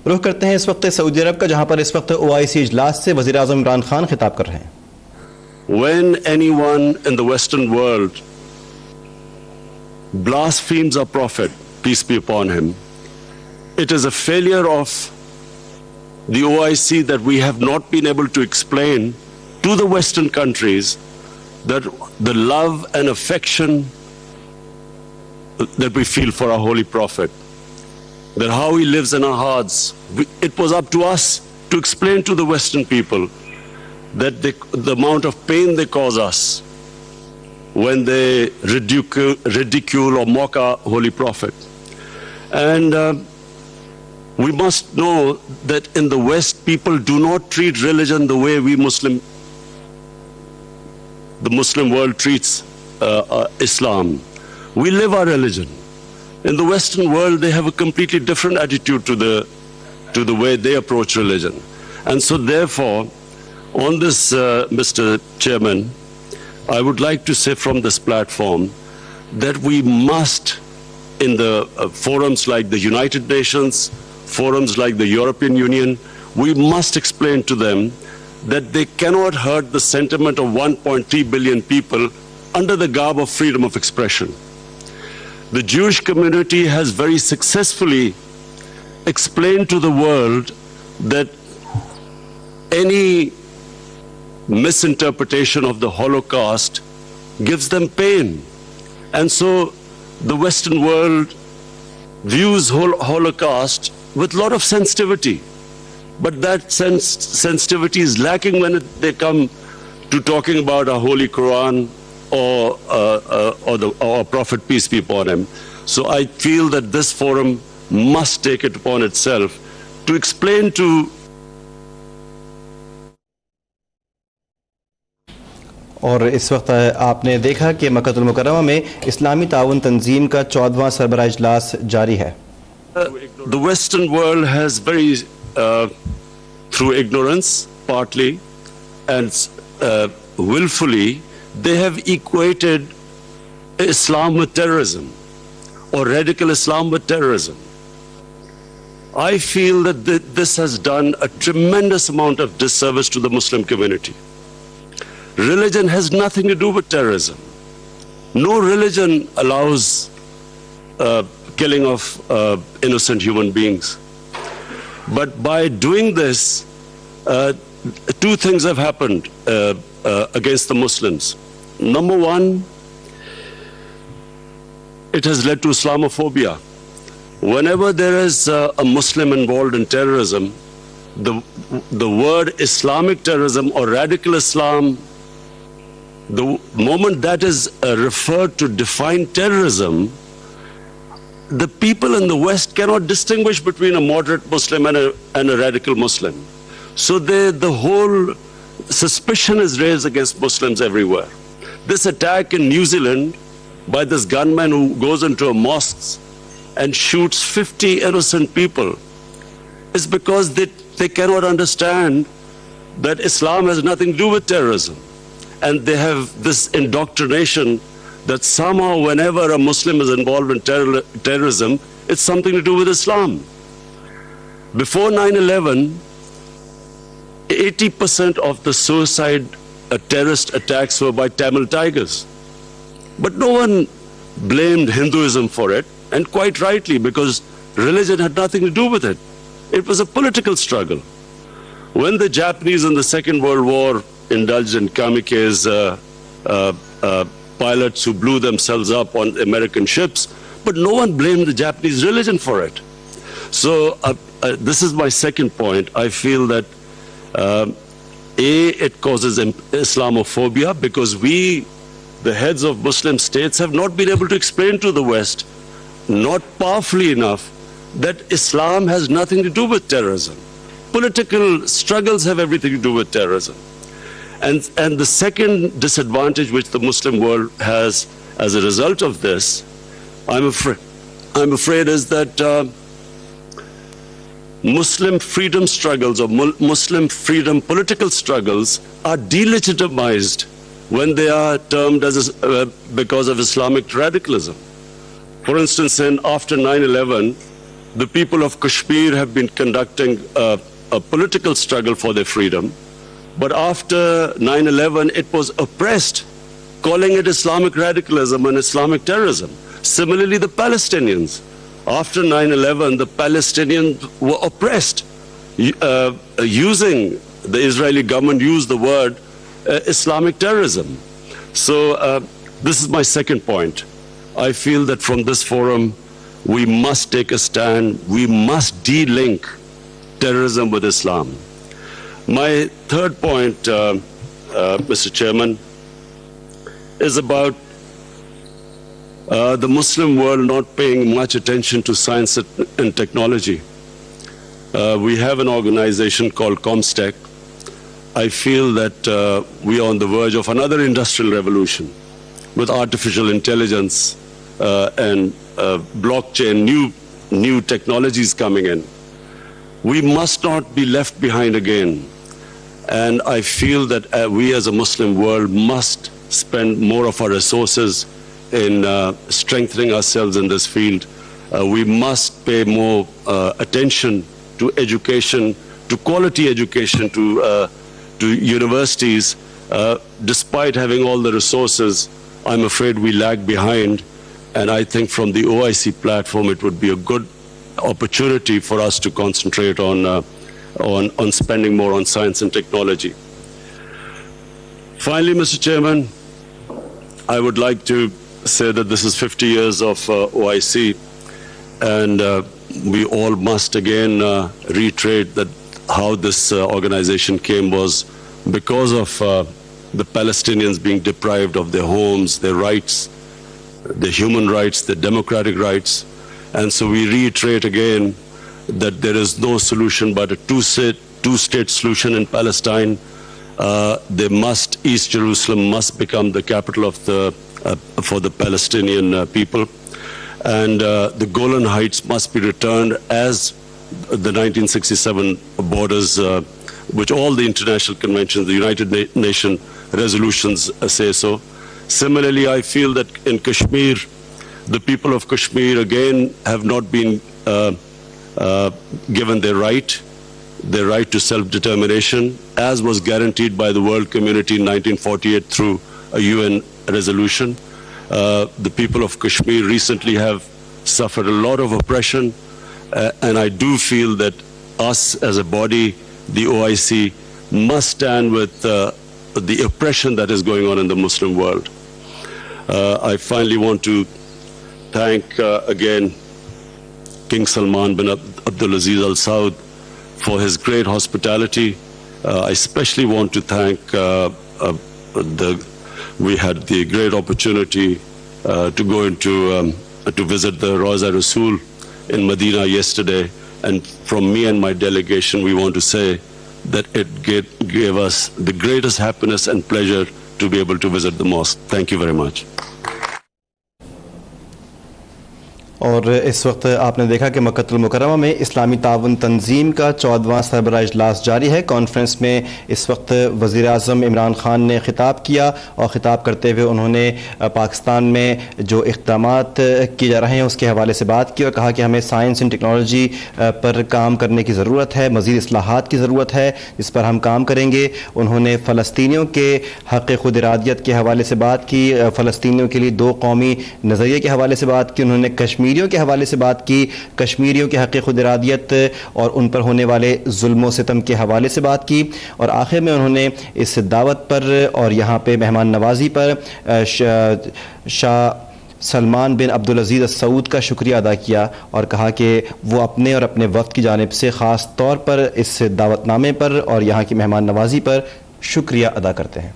रुख करते हैं इस वक्त सऊदी अरब का, जहां पर इस वक्त OIC इजलास से वज़ीर आज़म इमरान खान खिताब कर रहे हैं। When anyone in the Western world blasphemes our Prophet, peace be upon him, it is a failure of the OIC that we have not been able to explain to the Western countries that the love and affection that we feel for our Holy Prophet, that how he lives in our hearts. It was up to us to explain to the Western people that the amount of pain they cause us when they ridicule or mock our Holy Prophet. And we must know that in the West, people do not treat religion the way the Muslim world treats Islam. We live our religion. In the Western world, they have a completely different attitude to the way they approach religion. And so therefore, on this, Mr. Chairman, I would like to say from this platform that we must, in the forums like the United Nations, forums like the European Union, we must explain to them that they cannot hurt the sentiment of 1.3 billion people under the garb of freedom of expression. The Jewish community has very successfully explained to the world that any misinterpretation of the Holocaust gives them pain. And so the Western world views Holocaust with a lot of sensitivity. But that sensitivity is lacking when they come to talking about our Holy Quran or our Prophet, peace be upon him. So I feel that this forum must take it upon itself to explain to और इस वक्त आपने देखा कि मक्का मुकर्रमा में इस्लामी ताउन तंजीम का 14वां सरबराह इजलास जारी है। The Western world has very, through ignorance partly and willfully, they have equated Islam with terrorism or radical Islam with terrorism. I feel that this has done a tremendous amount of disservice to the Muslim community. Religion has nothing to do with terrorism. No religion allows killing of innocent human beings. But by doing this, two things have happened against the Muslims. Number one, it has led to Islamophobia. Whenever there is a Muslim involved in terrorism, the word Islamic terrorism or radical Islam, the moment that is referred to define terrorism, the people in the West cannot distinguish between a moderate Muslim and a radical Muslim. So the whole suspicion is raised against Muslims everywhere. This attack in New Zealand by this gunman who goes into a mosque and shoots 50 innocent people is because they cannot understand that Islam has nothing to do with terrorism. And they have this indoctrination that somehow whenever a Muslim is involved in terrorism, it's something to do with Islam. Before 9/11, 80% of the suicide terrorist attacks were by Tamil Tigers. But no one blamed Hinduism for it, and quite rightly, because religion had nothing to do with it. It was a political struggle. When the Japanese in the Second World War indulged in kamikaze pilots who blew themselves up on American ships, but no one blamed the Japanese religion for it. So this is my second point. I feel that it causes Islamophobia because we, the heads of Muslim states, have not been able to explain to the West, not powerfully enough, that Islam has nothing to do with terrorism. Political struggles have everything to do with terrorism. And the second disadvantage which the Muslim world has as a result of this, I'm afraid is that Muslim freedom struggles or Muslim freedom political struggles are delegitimized when they are termed as because of Islamic radicalism. For instance, after 9/11, the people of Kashmir have been conducting a political struggle for their freedom. But after 9/11, it was oppressed, calling it Islamic radicalism and Islamic terrorism. Similarly, the Palestinians. After 9/11, the Palestinians were oppressed, using the Israeli government used the word Islamic terrorism. So this is my second point. I feel that from this forum, we must take a stand. We must de-link terrorism with Islam. My third point, Mr. Chairman, is about the Muslim world not paying much attention to science and technology. We have an organization called ComStech. I feel that we are on the verge of another industrial revolution with artificial intelligence and blockchain, new technologies coming in. We must not be left behind again. And I feel that we as a Muslim world must spend more of our resources in strengthening ourselves in this field. We must pay more attention to education, to quality education, to universities. Despite having all the resources, I'm afraid we lag behind. And I think from the OIC platform, it would be a good opportunity for us to concentrate on spending more on science and technology. Finally, Mr. Chairman, I would like to say that this is 50 years of OIC, and we all must again reiterate that how this organization came was because of the Palestinians being deprived of their homes, their rights, their human rights, their democratic rights. And so we reiterate again that there is no solution but a two-state solution in Palestine. East Jerusalem must become the capital of for the Palestinian people. And the Golan Heights must be returned as the 1967 borders, which all the international conventions, the United Nations resolutions say so. Similarly, I feel that in Kashmir, the people of Kashmir again have not been given their right to self-determination, as was guaranteed by the world community in 1948 through a UN resolution. The people of Kashmir recently have suffered a lot of oppression, and I do feel that us as a body, the OIC, must stand with the oppression that is going on in the Muslim world. I finally want to thank again King Salman bin Abdulaziz Al Saud for his great hospitality. I especially want to thank we had the great opportunity to go into to visit the Rawza Rasul in Medina yesterday, and from me and my delegation, we want to say that it gave us the greatest happiness and pleasure to be able to visit the mosque. Thank you very much. और इस वक्त आपने देखा कि मक्कतुल मुकर्रमा में इस्लामी ताउन तंजीम का 14वां सरबराह इजलास जारी है। कॉन्फ्रेंस में इस वक्त वज़ीर आज़म इमरान खान ने ख़िताब किया और ख़िताब करते हुए उन्होंने पाकिस्तान में जो इक़दामात किए जा रहे हैं उसके हवाले से बात की और कहा कि हमें साइंस एंड टेक्नोलॉजी पर काम करने की ज़रूरत है, मज़ीद इस्लाहात की ज़रूरत है, जिस पर हम काम करेंगे। उन्होंने फ़लस्तीनियों के हक़ खुद इरादियत के हवाले से बात की, फ़लस्तीनियों के लिए दो कौमी नज़रिए के हवाले से बात की। उन्होंने कश्मीरियों के हवाले से बात की, कश्मीरियों के हक़ खुद इरादियत और उन पर होने वाले जुल्म सितम के हवाले से बात की। और आखिर में उन्होंने इस दावत पर और यहाँ पे मेहमान नवाजी पर शाह सलमान बिन अब्दुल-अज़ीज़ अल-सऊद का शुक्रिया अदा किया और कहा कि वो अपने और अपने वफ़द की जानिब से ख़ास तौर पर इस दावतनामे पर और यहाँ की मेहमान नवाजी पर शुक्रिया अदा करते हैं।